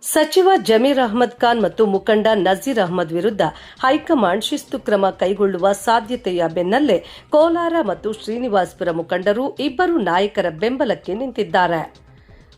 ಸಚಿವ ಜಮೀರ್ ಅಹ್ಮದ್ ಖಾನ್ ಮತ್ತು ಮುಖಂಡ ನಜೀರ್ ಅಹ್ಮದ್ ವಿರುದ್ಧ ಹೈಕಮಾಂಡ್ ಶಿಸ್ತು ಕ್ರಮ ಕೈಗೊಳ್ಳುವ ಸಾಧ್ಯತೆಯ ಬೆನ್ನಲ್ಲೇ ಕೋಲಾರ ಮತ್ತು ಶ್ರೀನಿವಾಸಪುರ ಮುಖಂಡರು ಇಬ್ಬರು ನಾಯಕರ ಬೆಂಬಲಕ್ಕೆ ನಿಂತಿದ್ದಾರೆ.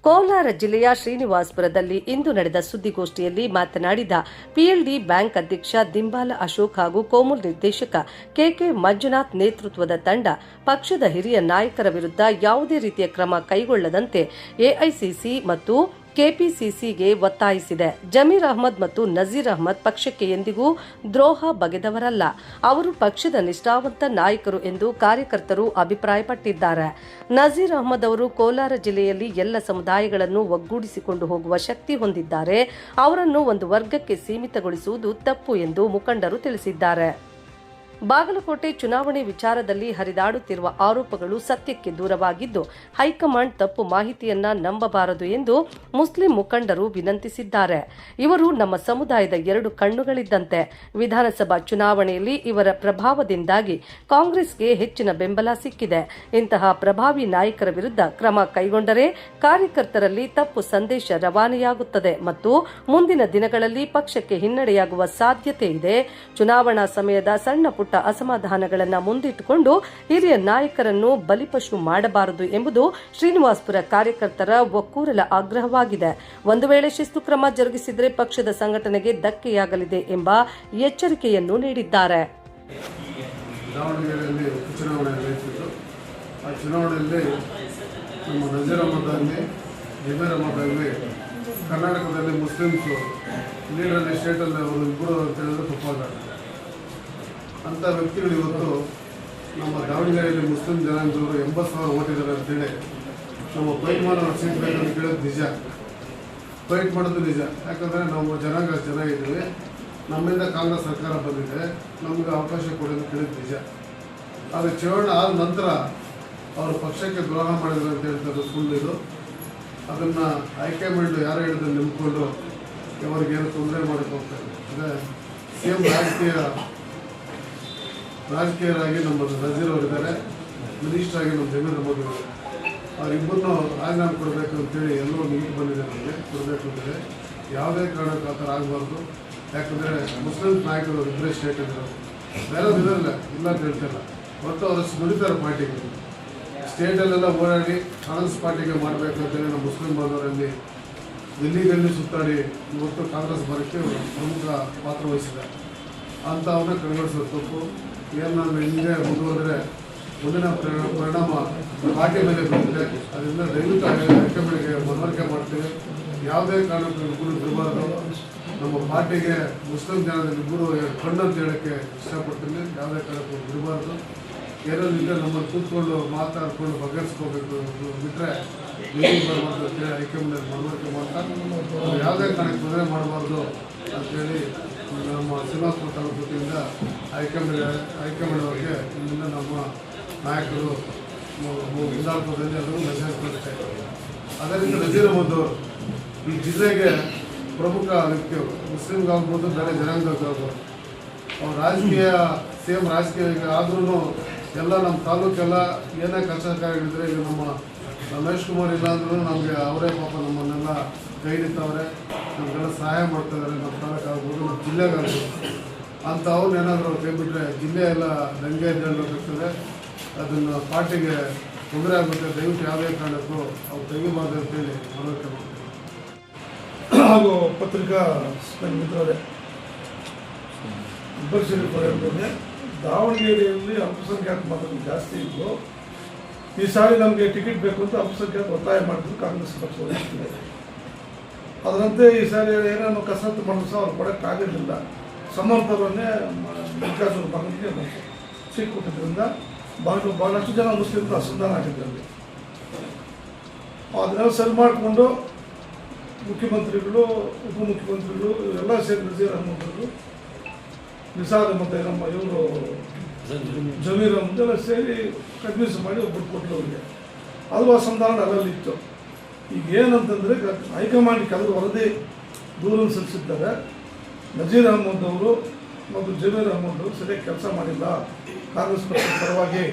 ಕೋಲಾರ ಜಿಲ್ಲೆಯ ಶ್ರೀನಿವಾಸಪುರದಲ್ಲಿ ಇಂದು ನಡೆದ ಸುದ್ದಿಗೋಷ್ಠಿಯಲ್ಲಿ ಮಾತನಾಡಿದ ಪಿಎಲ್ಡಿ ಬ್ಯಾಂಕ್ ಅಧ್ಯಕ್ಷ ದಿಂಬಾಲ ಅಶೋಕ್ ಹಾಗೂ ಕೋಮುಲ್ ನಿರ್ದೇಶಕ ಕೆಕೆ ಮಂಜುನಾಥ್ ನೇತೃತ್ವದ ತಂಡ ಪಕ್ಷದ ಹಿರಿಯ ನಾಯಕರ ವಿರುದ್ಧ ಯಾವುದೇ ರೀತಿಯ ಕ್ರಮ ಕೈಗೊಳ್ಳದಂತೆ ಎಐಸಿಸಿ ಮತ್ತು ಕೆಪಿಸಿಸಿಗೆ ಒತ್ತಾಯಿಸಿದೆ. ಜಮೀರ್ ಅಹ್ಮದ್ ಮತ್ತು ನಜೀರ್ ಅಹ್ಮದ್ ಪಕ್ಷಕ್ಕೆ ಎಂದಿಗೂ ದ್ರೋಹ ಬಗೆದವರಲ್ಲ. ಅವರು ಪಕ್ಷದ ನಿಷ್ಠಾವಂತ ನಾಯಕರು ಎಂದು ಕಾರ್ಯಕರ್ತರು ಅಭಿಪ್ರಾಯಪಟ್ಟಿದ್ದಾರೆ. ನಜೀರ್ ಅಹ್ಮದ್ ಅವರು ಕೋಲಾರ ಜಿಲ್ಲೆಯಲ್ಲಿ ಎಲ್ಲ ಸಮುದಾಯಗಳನ್ನು ಒಗ್ಗೂಡಿಸಿಕೊಂಡು ಹೋಗುವ ಶಕ್ತಿ ಹೊಂದಿದ್ದಾರೆ. ಅವರನ್ನು ಒಂದು ವರ್ಗಕ್ಕೆ ಸೀಮಿತಗೊಳಿಸುವುದು ತಪ್ಪು ಎಂದು ಮುಖಂಡರು ತಿಳಿಸಿದ್ದಾರೆ. ಬಾಗಲಕೋಟೆ ಚುನಾವಣೆ ವಿಚಾರದಲ್ಲಿ ಹರಿದಾಡುತ್ತಿರುವ ಆರೋಪಗಳು ಸತ್ಯಕ್ಕೆ ದೂರವಾಗಿದ್ದು, ಹೈಕಮಾಂಡ್ ತಪ್ಪು ಮಾಹಿತಿಯನ್ನ ನಂಬಬಾರದು ಎಂದು ಮುಸ್ಲಿಂ ಮುಖಂಡರು ವಿನಂತಿಸಿದ್ದಾರೆ. ಇವರು ನಮ್ಮ ಸಮುದಾಯದ ಎರಡು ಕಣ್ಣುಗಳಿದ್ದಂತೆ. ವಿಧಾನಸಭಾ ಚುನಾವಣೆಯಲ್ಲಿ ಇವರ ಪ್ರಭಾವದಿಂದಾಗಿ ಕಾಂಗ್ರೆಸ್ಗೆ ಹೆಚ್ಚಿನ ಬೆಂಬಲ ಸಿಕ್ಕಿದೆ. ಇಂತಹ ಪ್ರಭಾವಿ ನಾಯಕರ ವಿರುದ್ಧ ಕ್ರಮ ಕೈಗೊಂಡರೆ ಕಾರ್ಯಕರ್ತರಲ್ಲಿ ತಪ್ಪು ಸಂದೇಶ ರವಾನೆಯಾಗುತ್ತದೆ ಮತ್ತು ಮುಂದಿನ ದಿನಗಳಲ್ಲಿ ಪಕ್ಷಕ್ಕೆ ಹಿನ್ನಡೆಯಾಗುವ ಸಾಧ್ಯತೆ ಇದೆ. ಚುನಾವಣಾ ಸಮಯದ ಸಣ್ಣ ಪುಟ್ಟ ಅಸಮಾಧಾನಗಳನ್ನು ಮುಂದಿಟ್ಟುಕೊಂಡು ಹಿರಿಯ ನಾಯಕರನ್ನು ಬಲಿಪಶು ಮಾಡಬಾರದು ಎಂಬುದು ಶ್ರೀನಿವಾಸಪುರ ಕಾರ್ಯಕರ್ತರ ಒಕ್ಕೂರಲ ಆಗ್ರಹವಾಗಿದೆ. ಒಂದು ವೇಳೆ ಶಿಸ್ತು ಕ್ರಮ ಜರುಗಿಸಿದರೆ ಪಕ್ಷದ ಸಂಘಟನೆಗೆ ಧಕ್ಕೆಯಾಗಲಿದೆ ಎಂಬ ಎಚ್ಚರಿಕೆಯನ್ನು ನೀಡಿದ್ದಾರೆ. ಕರ್ನಾಟಕದಲ್ಲಿ ಮುಸ್ಲಿಮ್ಸ್ ಲೀಡರ್ ಸ್ಟೇಟಲ್ಲಿ ಅವರು ಇಬ್ಬರು ಅಂತ ಹೇಳಿದ್ರೆ ತಪ್ಪಾಗಲ್ಲ. ಅಂಥ ವ್ಯಕ್ತಿಗಳು ಇವತ್ತು ನಮ್ಮ ದಾವಣಗೆರೆಯಲ್ಲಿ ಮುಸ್ಲಿಂ ಜನಾಂಗದವರು 80,000 ಓಟಿದ್ದಾರೆ ಅಂತೇಳಿ ನಮ್ಮ ಫೈಟ್ ಮಾಡೋ ಸೀಟ್ ಬೇಕಂತ ಕೇಳೋದು ನಿಜ, ಫೈಟ್ ಮಾಡೋದು ನಿಜ. ಯಾಕಂದರೆ ನಾವು ಜನಾಂಗ ಚೆನ್ನಾಗಿದ್ದೀವಿ, ನಮ್ಮಿಂದ ಕಾಂಗ್ರೆಸ್ ಸರ್ಕಾರ ಬಂದಿದೆ, ನಮಗೆ ಅವಕಾಶ ಕೊಡೋದು ಕೇಳೋದು ನಿಜ. ಆದರೆ ಚುನಾವಣೆ ಆದ ನಂತರ ಅವರು ಪಕ್ಷಕ್ಕೆ ದ್ರೋಹ ಮಾಡಿದ್ರು ಅಂತ ಹೇಳ್ತಾರೆ, ಸುಳ್ಳಿದು. ಅದನ್ನು ಹೈಕಮಾಂಡ್ ಯಾರು ಹೇಳಿದ್ರೆ ನಂಬಿಕೊಂಡು ಅವರಿಗೇನು ತೊಂದರೆ ಮಾಡೋಕ್ಕೆ ಹೋಗ್ತಾರೆ. ಅಂದರೆ ಸೇಮ್ ರಾಜಕೀಯರಾಗಿ ನಮ್ಮ ನಜೀರ್ ಅವರಿದ್ದಾರೆ, ಮಿನಿಸ್ಟರ್ ಆಗಿ ನಮ್ಮ ಜಮೀರ್ ಅಹ್ಮದ್ ಇದ್ದಾರೆ. ಅವರಿಬ್ಬರನ್ನು ರಾಜೀನಾಮೆ ಕೊಡಬೇಕು ಅಂತೇಳಿ ಎಲ್ಲರೂ ನಿಂತು ಬಂದಿದೆ, ನಮಗೆ ಕೊಡಬೇಕು ಅಂತೇಳಿ. ಯಾವುದೇ ಕಾರಣಕ್ಕೂ ಆ ಥರ ಆಗಬಾರ್ದು. ಯಾಕಂದರೆ ಮುಸ್ಲಿಂ ನಾಯಕರು ಇಬ್ಬರೇ ಸ್ಟೇಟ್ ಇದ್ದಾರೆ, ಬೇರೆಯವ್ರು ಇದರಲ್ಲ ಇಲ್ಲ ಅಂತ ಹೇಳ್ತಿಲ್ಲ. ಒಟ್ಟು ಅವರಷ್ಟು ದುಡಿತಾರೆ ಪಾರ್ಟಿಗೆ, ಸ್ಟೇಟಲ್ಲೆಲ್ಲ ಓಡಾಡಿ ಕಾಂಗ್ರೆಸ್ ಪಾರ್ಟಿಗೆ ಮಾಡಬೇಕು ಅಂತೇಳಿ ನಮ್ಮ ಮುಸ್ಲಿಂ ಬಾಂಧವರಲ್ಲಿ ದಿಲ್ಲಿಗಲ್ಲಿ ಸುತ್ತಾಡಿ ಇವತ್ತು ಕಾಂಗ್ರೆಸ್ ಬರೋಕ್ಕೆ ಪ್ರಮುಖ ಪಾತ್ರ ವಹಿಸಿದ್ದಾರೆ. ಅಂಥವನ್ನ ಕಡೆಗಣಿಸೋದು ತಪ್ಪು. ಏನು ನಾನು ಹಿಂಗೆ ಮುಂದುವರೆದರೆ ಮುಂದಿನ ಪರಿಣಾಮ ಪಾರ್ಟಿ ಮೇಲೆ ಬಂದಿದೆ. ಅದರಿಂದ ದಯವಿಟ್ಟು ಹೈಕಮಾಂಡ್ಗೆ ಮನವರಿಕೆ ಮಾಡ್ತೀವಿ, ಯಾವುದೇ ಕಾರಣಕ್ಕೂ ಇಬ್ಬರು ಇರಬಾರ್ದು. ನಮ್ಮ ಪಾರ್ಟಿಗೆ ಮುಸ್ಲಿಂ ಜನದಲ್ಲಿ ಇಬ್ಬರು ಕಣ್ಣು ಅಂತ ಹೇಳೋಕ್ಕೆ ಇಷ್ಟಪಡ್ತೀನಿ. ಯಾವುದೇ ಕಾರಣಕ್ಕೂ ಇರಬಾರ್ದು. ಏನೇನಿದೆ ನಮ್ಮನ್ನು ಕೂತ್ಕೊಂಡು ಮಾತಾಡ್ಕೊಂಡು ಬಗೆಹರಿಸ್ಕೋಬೇಕು ಬಿಟ್ಟರೆ ಬರಬಾರ್ದು ಅಂತೇಳಿ ಹೈಕಮಾಂಡ್ ಮನವರಿಕೆ ಮಾಡ್ತಾ ಯಾವುದೇ ಕಾರಣಕ್ಕೆ ತೊಂದರೆ ಮಾಡಬಾರ್ದು ಅಂತೇಳಿ ನಮ್ಮ ಶ್ರೀನಿವಾಸಪುರ ತಾಲೂಕು ವತಿಯಿಂದ ಹೈಕಮಾಂಡ್ ಅವರಿಗೆ ಇಲ್ಲಿಂದ ನಮ್ಮ ನಾಯಕರು ಮುಂದಾಳ್ಪದಲ್ಲಿ ಅದನ್ನು ಮೆಸೇಜ್ ಕೊಡ್ತಾರೆ. ಅದರಿಂದ ನಜೀರ್ ಅಹ್ಮದ್ ಅವರು ಈ ಜಿಲ್ಲೆಗೆ ಪ್ರಮುಖ ವ್ಯಕ್ತಿಯವರು, ಮುಸ್ಲಿಮ್ಗಾಗ್ಬೋದು ಬೇರೆ ಜನಾಂಗಕ್ಕಾಗ್ಬೋದು. ಅವ್ರು ಸೇಮ್ ರಾಜಕೀಯ ಆದ್ರೂ ಎಲ್ಲ ನಮ್ಮ ತಾಲೂಕೆಲ್ಲ ಏನೇ ಕಷ್ಟ ಕಾರ್ಯಗಳಿದ್ರೆ ಈಗ ನಮ್ಮ ರಮೇಶ್ ಕುಮಾರ್ ಇಲ್ಲ ಅಂದ್ರೂ ನಮಗೆ ಅವರೇ ಪಾಪ ನಮ್ಮನ್ನೆಲ್ಲ ಕೈ ನಿಂತವ್ರೆ, ನಮಗೆಲ್ಲ ಸಹಾಯ ಮಾಡ್ತಾಯಿದ್ದಾರೆ. ನಮ್ಮ ತಾಲೂಕು ಆಗ್ಬೋದು, ನಮ್ಮ ಜಿಲ್ಲೆಗಾಗ್ಬೋದು. ಅಂತ ಅವ್ರನ್ನ ಏನಾದರೂ ಕೈ ಬಿಟ್ಟರೆ ಜಿಲ್ಲೆ ಎಲ್ಲ ದಂಗೆ ಎದ್ದೇಳಬೇಕಾಗ್ತದೆ. ಅದನ್ನು ಪಾರ್ಟಿಗೆ ತೊಂದರೆ ಆಗುತ್ತೆ. ದಯವಿಟ್ಟು ಯಾವುದೇ ಕಾರಣಕ್ಕೂ ಅವ್ರು ತೆಗಿಬಾರ್ದು ಅಂತೇಳಿ ಮನವರಿಕೆ ಮಾಡ್ತೀವಿ. ಹಾಗೂ ಪತ್ರಿಕಾ ಮಿತ್ರರೇ, ಇಬ್ಬರು ಸೇರಿಕೊಂಡೆ ದಾವಣಗೆರೆಯಲ್ಲಿ ಅಲ್ಪಸಂಖ್ಯಾತ ಮತಗಳು ಜಾಸ್ತಿ ಇದ್ದು ಈ ಸಾರಿ ನಮಗೆ ಟಿಕೆಟ್ ಬೇಕು ಅಂತ ಅಲ್ಪಸಂಖ್ಯಾತ ಒತ್ತಾಯ ಮಾಡಿದ್ರು ಕಾಂಗ್ರೆಸ್ ಪಕ್ಷ ವಹಿಸ್ತಿದೆ. ಅದರಂತೆ ಈ ಸಾರಿ ಏನೇನು ಕಸರತ್ತು ಮಾಡಿದ್ರು ಸಹ ಅವ್ರು ಕೊಡೋಕ್ಕಾಗಿರಲಿಲ್ಲ. ಸಮರ್ಥರನ್ನೇ ಮಲ್ಲಿಕಾರ್ಜುನ ಮಗನಿಗೆ ಸೀಟ್ ಕೊಟ್ಟಿದ್ದರಿಂದ ಬಹಳಷ್ಟು ಜನ ಮುಸ್ಲಿಮರು ಅಸಮಾಧಾನ ಆಗಿದ್ದಲ್ಲಿ ಅದನ್ನೆಲ್ಲ ಸರಿ ಮಾಡಿಕೊಂಡು ಮುಖ್ಯಮಂತ್ರಿಗಳು, ಉಪಮುಖ್ಯಮಂತ್ರಿಗಳು ಇವರೆಲ್ಲ ಸೇರಿ ನಜೀರ್ ಅಹ್ಮದ್ ಅವರು, ನಿಸಾರ್ ಮತ್ತು ನಮ್ಮ ಇವರು ಜಮೀರ್ ಅಹ್ಮದ್ ಎಲ್ಲ ಸೇರಿ ಕನ್ವಿನ್ಸ್ ಮಾಡಿ ಒಬ್ಬರು ಕೊಟ್ಟರು ಅವರಿಗೆ. ಅದು ಅಸಮಾಧಾನ ಅಲ್ಲಲ್ಲಿತ್ತು. ಈಗ ಏನಂತಂದರೆ ಹೈಕಮಾಂಡ್ ಕೆಲವು ವರದಿ ದೂರನ್ನು ಸಲ್ಲಿಸಿದ್ದಾರೆ. ನಜೀರ್ ಅಹ್ಮದ್ ಅವರು ಮತ್ತು ಜಮೀರ್ ಅಹ್ಮದ್ ಅವರು ಸರಿಯಾಗಿ ಕೆಲಸ ಮಾಡಿಲ್ಲ ಕಾಂಗ್ರೆಸ್ ಪಕ್ಷದ ಪರವಾಗಿ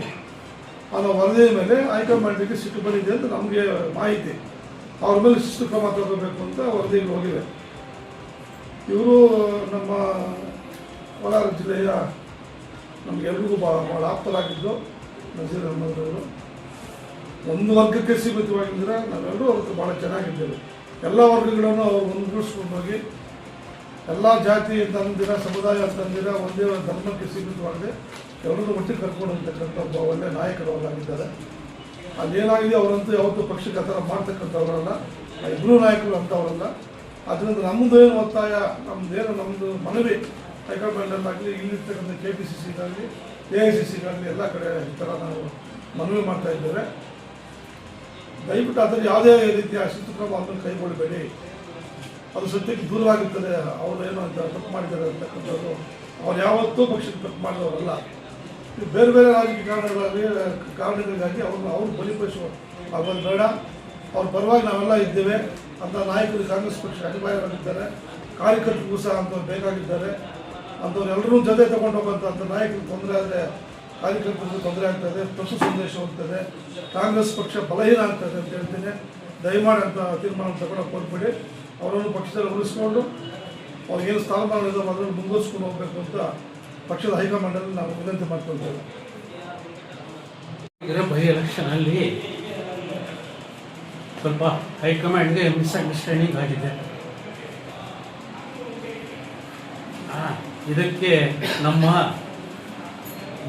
ಅನ್ನೋ ವರದಿಯ ಮೇಲೆ ಹೈಕಮಾಂಡಿಗೆ ಸಿಟ್ಟು ಬಂದಿದೆ ಅಂತ ನಮಗೆ ಮಾಹಿತಿ. ಅವ್ರ ಮೇಲೆ ಶಿಸ್ತು ಕ್ರಮ ತಗೋಬೇಕು ಅಂತ ವರದಿಗಳು ಹೋಗಿವೆ. ಇವರು ನಮ್ಮ ಕೋಲಾರ ಜಿಲ್ಲೆಯ ನಮಗೆಲ್ರಿಗೂ ಭಾಳ ಆಪ್ತರಾಗಿದ್ದು ನಜೀರ್ ಅಹಮದ್ ಅವರು. ಒಂದು ವರ್ಗಕ್ಕೆ ಸೀಮಿತವಾಗಿದ್ದರೆ ನಾವೆಲ್ಲರೂ ಅವ್ರಿಗೆ ಭಾಳ ಚೆನ್ನಾಗಿದ್ದೇವೆ. ಎಲ್ಲ ವರ್ಗಗಳನ್ನು ಅವರು ಒಂದುಗೂಡಿಸ್ಕೊಂಡು ಹೋಗಿ ಎಲ್ಲ ಜಾತಿ ಅಂತಂದಿರ, ಸಮುದಾಯ ಅಂತಂದಿರ, ಒಂದೇ ಧರ್ಮಕ್ಕೆ ಸೀಮಿತವಾಗದೆ ಎಲ್ಲರೂ ಒಟ್ಟಿಗೆ ಕರ್ಕೊಂಡು ಹೋಗ್ತಕ್ಕಂಥ ಒಬ್ಬ ಒಳ್ಳೆ ನಾಯಕರು ಅವರಾಗಿದ್ದಾರೆ. ಅದೇನಾಗಿದೆ ಅವರಂತೂ ಯಾವತ್ತೂ ಪಕ್ಷಕ್ಕೆ ಆ ಥರ ಮಾಡ್ತಕ್ಕಂಥವ್ರಲ್ಲ, ಇಬ್ಬರು ನಾಯಕರು ಅಂತವರಲ್ಲ. ಅದರಿಂದ ನಮ್ಮದು ಏನು ಒತ್ತಾಯ, ನಮ್ಮದು ಮನವಿ ಹೈಕಮಾಂಡಲ್ಲಾಗಲಿ, ಇಲ್ಲಿರ್ತಕ್ಕಂಥ KPCCಗಾಗಲಿ, AICCಗಾಗಲಿ ಎಲ್ಲ ಕಡೆ ಈ ಥರ ನಾವು ಮನವಿ ಮಾಡ್ತಾ ಇದ್ದೇವೆ. ದಯವಿಟ್ಟು ಅದರ ಯಾವುದೇ ರೀತಿಯ ಶಿಸ್ತು ಕ್ರಮ ಅದನ್ನು ಕೈಗೊಳ್ಳಬೇಡಿ. ಅದು ಸತ್ಯಕ್ಕೆ ದೂರವಾಗಿರ್ತದೆ. ಅವರೇನು ಅಂತ ತಪ್ಪು ಮಾಡಿದ್ದಾರೆ ಅಂತಕ್ಕಂಥದ್ದು, ಅವ್ರು ಯಾವತ್ತೂ ಪಕ್ಷಕ್ಕೆ ತಪ್ಪು ಮಾಡಿದವರಲ್ಲ. ಬೇರೆ ಬೇರೆ ರಾಜಕೀಯ ಕಾರಣಗಳಿಗಾಗಿ ಅವ್ರು ಬಲಿಪಡಿಸುವ ಆಗೋದು ಬೇಡ. ಅವ್ರ ಪರವಾಗಿ ನಾವೆಲ್ಲ ಇದ್ದೇವೆ ಅಂತ ನಾಯಕರು ಕಾಂಗ್ರೆಸ್ ಪಕ್ಷ ಅನಿವಾರ್ಯವಾಗಿದ್ದಾರೆ. ಕಾರ್ಯಕರ್ತರಿಗೂ ಸಹ ಅಂಥವ್ರು ಬೇಕಾಗಿದ್ದಾರೆ. ಅಂಥವ್ರೆಲ್ಲರೂ ಜೊತೆ ತಗೊಂಡು ಹೋಗುವಂಥ ನಾಯಕರು ತೊಂದರೆ ಆದರೆ ಕಾರ್ಯಕರ್ತರಿಗೂ ತೊಂದರೆ ಆಗ್ತದೆ, ತಪ್ಪು ಸಂದೇಶ ಹೋಗ್ತದೆ, ಕಾಂಗ್ರೆಸ್ ಪಕ್ಷ ಬಲಹೀನ ಆಗ್ತದೆ ಅಂತ ಹೇಳ್ತೀನಿ. ದಯಮಾಡಿ ಅಂತ ತೀರ್ಮಾನ ತಗೊಳ್ಳೋಕೆ ಹೋಗ್ಬೇಡಿ. ಅವರನ್ನು ಪಕ್ಷದಲ್ಲಿ ಉಳಿಸ್ಕೊಂಡು ಅವ್ರಿಗೇನು ಸ್ಥಾನಮಾನ ಇದೆ ಅದನ್ನು ಮುಂದುವರಿಸ್ಕೊಂಡು ಹೋಗಬೇಕು ಅಂತ ಪಕ್ಷದ ಹೈಕಮಾಂಡಲ್ಲಿ ನಾವು ವಿನಂತಿ ಮಾಡ್ಕೊಳ್ತೇವೆ. ಬೈ ಎಲೆಕ್ಷನಲ್ಲಿ ಸ್ವಲ್ಪ ಹೈಕಮಾಂಡ್ಗೆ ಮಿಸ್ಅಂಡರ್ಸ್ಟ್ಯಾಂಡಿಂಗ್ ಆಗಿದೆ. ಇದಕ್ಕೆ ನಮ್ಮ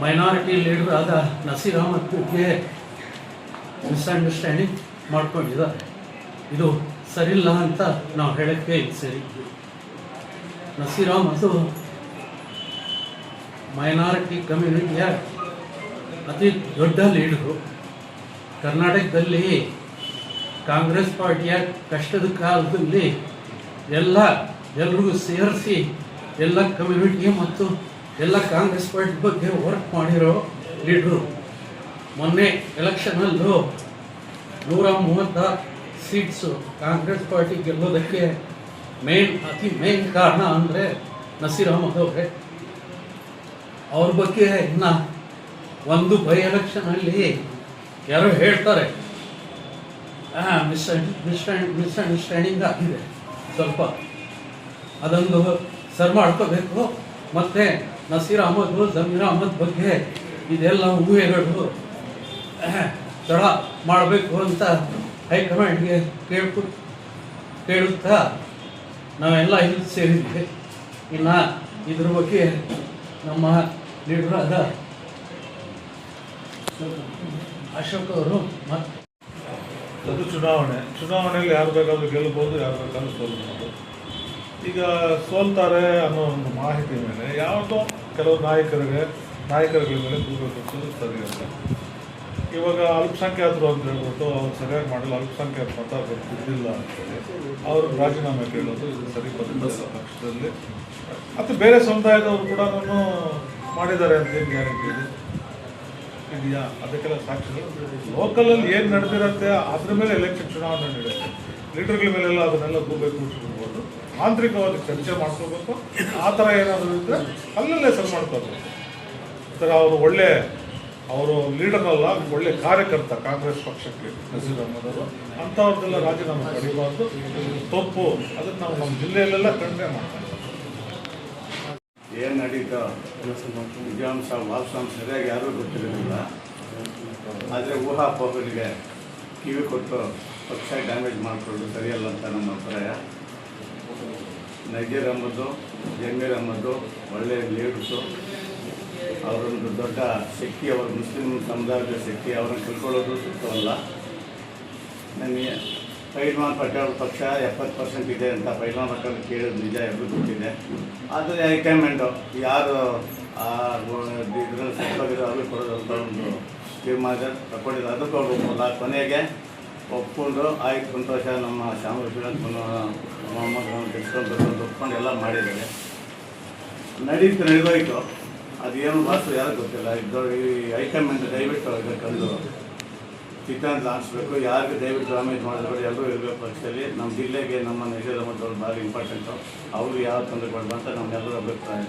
ಮೈನಾರಿಟಿ ಲೀಡರ್ ಆದ ನಸೀರ್ ಅಹಮದ್ಗೆ ಮಿಸ್ಅಂಡರ್ಸ್ಟ್ಯಾಂಡಿಂಗ್ ಮಾಡ್ಕೊಂಡಿದ್ದಾರೆ. ಇದು ಸರಿಯಿಲ್ಲ ಅಂತ ನಾವು ಹೇಳೋಕ್ಕೆ ಇದು ಸರಿ. ನಸೀರ್ ಅಹಮದ್ ಮೈನಾರಿಟಿ ಕಮ್ಯುನಿಟಿಯ ಅತಿ ದೊಡ್ಡ ಲೀಡರು. ಕರ್ನಾಟಕದಲ್ಲಿ ಕಾಂಗ್ರೆಸ್ ಪಾರ್ಟಿಯ ಕಷ್ಟದ ಕಾಲದಲ್ಲಿ ಎಲ್ರಿಗೂ ಸೇರಿಸಿ ಎಲ್ಲ ಕಮ್ಯುನಿಟಿ ಮತ್ತು ಎಲ್ಲ ಕಾಂಗ್ರೆಸ್ ಪಾರ್ಟಿ ಬಗ್ಗೆ ವರ್ಕ್ ಮಾಡಿರೋ ಲೀಡ್ರು. ಮೊನ್ನೆ ಎಲೆಕ್ಷನಲ್ಲೂ 136 ಸೀಟ್ಸು ಕಾಂಗ್ರೆಸ್ ಪಾರ್ಟಿ ಗೆಲ್ಲೋದಕ್ಕೆ ಅತಿ ಮೇನ್ ಕಾರಣ ಅಂದರೆ ನಸೀರ್ ಅಹಮದ್ ಅವರೇ. ಅವ್ರ ಬಗ್ಗೆ ಇನ್ನು ಒಂದು ಬೈ ಎಲೆಕ್ಷನಲ್ಲಿ ಯಾರೋ ಹೇಳ್ತಾರೆ ಮಿಸ್ಅಂಡರ್ಸ್ಟ್ಯಾಂಡಿಂಗ್ ಆಗಿದೆ, ಸ್ವಲ್ಪ ಅದೊಂದು ಸರ್ ಮಾಡ್ಕೋಬೇಕು. ಮತ್ತು ನಸೀರ್ ಅಹಮದ್, ಜಮೀರ್ ಅಹಮದ್ ಬಗ್ಗೆ ಇದೆಲ್ಲ ಊಹೆಗಳು ತಡ ಮಾಡಬೇಕು ಅಂತ ಹೈಕಮಾಂಡ್ಗೆ ಕೇಳುತ್ತಾ ನಾವೆಲ್ಲ ಇಲ್ಲಿ ಸೇರಿದ್ವಿ. ಇನ್ನು ಇದ್ರ ಬಗ್ಗೆ ನಮ್ಮ ಲೀಡರಾದ ಅಶೋಕ್ ಅವರು ಅದು ಚುನಾವಣೆಯಲ್ಲಿ ಯಾರು ಬೇಕಾದರೂ ಗೆಲ್ಲಬಹುದು, ಯಾರು ಬೇಕಾದ್ರೂ ಸೋಲ್ಬೋದು. ಈಗ ಸೋಲ್ತಾರೆ ಅನ್ನೋ ಒಂದು ಮಾಹಿತಿ ಮೇಲೆ ಯಾವುದೋ ಕೆಲವು ನಾಯಕರ ಮೇಲೆ ಕೂಗಬೇಕು ಸರಿ ಅಂತ. ಇವಾಗ ಅಲ್ಪಸಂಖ್ಯಾತರು ಅಂತ ಹೇಳ್ಬಿಟ್ಟು ಅವ್ರು ಸರಿಯಾಗಿ ಮಾಡಲ್ಲ, ಅಲ್ಪಸಂಖ್ಯಾತ ಮತ ಬಿದ್ದಿಲ್ಲ ಅಂತೇಳಿ ಅವರು ರಾಜೀನಾಮೆ ಕೇಳೋದು ಇದು ಸರಿ ಬಂದಿಲ್ಲ ಪಕ್ಷದಲ್ಲಿ. ಮತ್ತು ಬೇರೆ ಸಮುದಾಯದವರು ಕೂಡ ಮಾಡಿದ್ದಾರೆ ಅಂತ ಏನು ಗ್ಯಾರಂಟಿ ಇದೆಯಾ? ಅದಕ್ಕೆಲ್ಲ ಸಾಕ್ಷಿಗಳು ಲೋಕಲಲ್ಲಿ ಏನು ನಡೆದಿರುತ್ತೆ ಅದ್ರ ಮೇಲೆ ಎಲೆಕ್ಷನ್ ಚುನಾವಣೆ ನಡೆಯುತ್ತೆ. ಲೀಡರ್ಗಳ ಮೇಲೆಲ್ಲ ಅದನ್ನೆಲ್ಲ ಕೂಗಬೇಕು ಬಿಡ್ಬೋದು, ಆಂತರಿಕವಾಗಿ ಚರ್ಚೆ ಮಾಡ್ಕೋಬೇಕು. ಆ ಥರ ಏನಾದರೂ ಇದ್ದರೆ ಅಲ್ಲಲ್ಲೇ ಸರಿ ಮಾಡ್ಕೋಬೇಕು. ಈ ಥರ ಅವರು ಲೀಡರ್ನಲ್ಲ, ಒಳ್ಳೆ ಕಾರ್ಯಕರ್ತ ಕಾಂಗ್ರೆಸ್ ಪಕ್ಷಕ್ಕೆ ನಸೀರ್ ಅಹಮದ್ ಅವರು. ಅಂಥವ್ರದ್ದೆಲ್ಲ ರಾಜೀನಾಮೆ ಪಡಿಬಾರ್ದು, ತಪ್ಪು. ಅದನ್ನು ನಾವು ನಮ್ಮ ಜಿಲ್ಲೆಯಲ್ಲೆಲ್ಲ ಖಂಡನೆ ಮಾಡ್ತೀವಿ. ಏನು ನಡೀತೋ ನಿಜಾಂಶ ವಾಸ್ತವಾಂಶ ಸರಿಯಾಗಿ ಯಾರೂ ಗೊತ್ತಿರಲಿಲ್ಲ. ಆದರೆ ಊಹಾಪೋಹಗಳಿಗೆ ಕಿವಿ ಕೊಟ್ಟು ಪಕ್ಷ ಡ್ಯಾಮೇಜ್ ಮಾಡಿಕೊಳ್ಳೋದು ಸರಿಯಲ್ಲ ಅಂತ ನಮ್ಮ ಅಭಿಪ್ರಾಯ. ನಜೀರ್ ಅಹಮದ್, ಜಮೀರ್ ಅಹಮದ್ ಒಳ್ಳೆಯ ಲೀಡರ್ಸು. ಅವರೊಂದು ದೊಡ್ಡ ಶಕ್ತಿ, ಅವರು ಮುಸ್ಲಿಂ ಸಮುದಾಯದ ಶಕ್ತಿ. ಅವರನ್ನು ಕಲ್ಕೊಳ್ಳೋದು ಸೂಕ್ತವಲ್ಲ. ನನಗೆ ಪೈಲ್ವಾನ್ ಪಟೇಲ್ ಪಕ್ಷ 70% ಇದೆ ಅಂತ ಪೈಲ್ವಾನ್ ಪಟೇಲ್ ಕೇಳೋದು ನಿಜ, ಎಲ್ಲರೂ ಗೊತ್ತಿದೆ. ಆದರೆ ಹೈಕಮಾಂಡು ಯಾರು ಇದರಲ್ಲಿ ಸತ್ತೋಗಿರೋ ಅವ್ರಿಗೆ ಕೊಡೋದು ಅಂತ ಒಂದು ತೀರ್ಮಾನ ತಗೊಂಡಿದ್ದು, ಅದಕ್ಕೂ ಅವರು ಒಪ್ಪಲ್ಲ. ಕೊನೆಗೆ ಒಪ್ಕೊಂಡು ಆಯ್ತು, ಸಂತೋಷ, ನಮ್ಮ ಶ್ಯಾಮರಾಜ್ ಮೊಹಮ್ಮದ್ ತೆಗೆಸ್ಕೊಂಡು ಒಪ್ಕೊಂಡು ಎಲ್ಲ ಮಾಡಿದ್ದಾರೆ. ನಡೆದೋಯ್ತು. ಅದೇನು ಮಾತು ಯಾರು ಗೊತ್ತಿಲ್ಲ. ಈ ಹೈಕಮಾಂಡ್ ದಯವಿಟ್ಟು ಇದಕ್ಕೊಂದು ಚಿತ್ರಾಂತ ಹಾಕ್ಸ್ಬೇಕು. ಯಾರಿಗೆ ದಯವಿಟ್ಟು ಡ್ಯಾಮೇಜ್ ಮಾಡಿದ್ರು ಎಲ್ಲರೂ ಇರಬೇಕು ಪಕ್ಷದಲ್ಲಿ. ನಮ್ಮ ಜಿಲ್ಲೆಗೆ ನಮ್ಮ ನಜೀರ್ ಅಹಮದ್ ಅವರು ಭಾರಿ ಇಂಪಾರ್ಟೆಂಟು. ಅವರು ಯಾವ ತೊಂದರೆ ಕೊಡಬಾರ್ದು ಅಂತ ನಮ್ಮೆಲ್ಲರ ಅಭಿಪ್ರಾಯ.